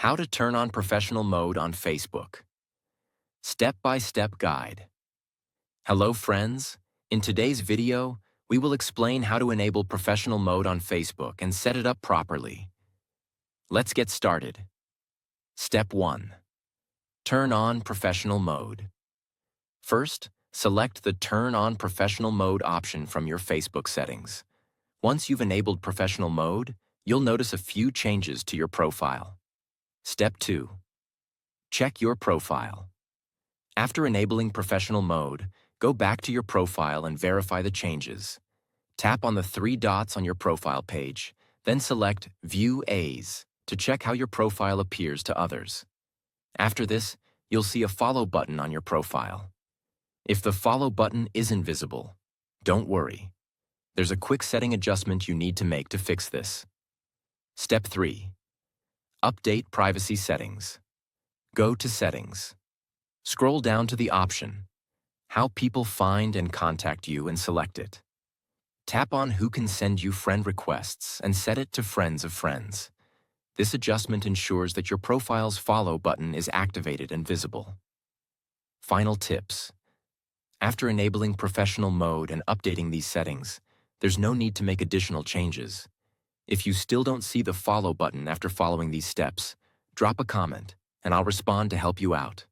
How to turn on professional mode on Facebook. Step-by-step guide. Hello friends, in today's video, we will explain how to enable professional mode on Facebook and set it up properly. Let's get started. Step 1. Turn on professional mode. First, select the Turn on Professional Mode option from your Facebook settings. Once you've enabled professional mode, you'll notice a few changes to your profile. Step 2. Check your profile. After enabling professional mode, go back to your profile and verify the changes. Tap on the three dots on your profile page, then select View As to check how your profile appears to others. After this, you'll see a Follow button on your profile. If the Follow button isn't visible, don't worry. There's a quick setting adjustment you need to make to fix this. Step 3. Update privacy settings. Go to Settings. Scroll down to the option, How People Find and Contact You, and select it. Tap on Who Can Send You Friend Requests and set it to Friends of Friends. This adjustment ensures that your profile's Follow button is activated and visible. Final tips. After enabling professional mode and updating these settings, there's no need to make additional changes. If you still don't see the Follow button after following these steps, drop a comment, and I'll respond to help you out.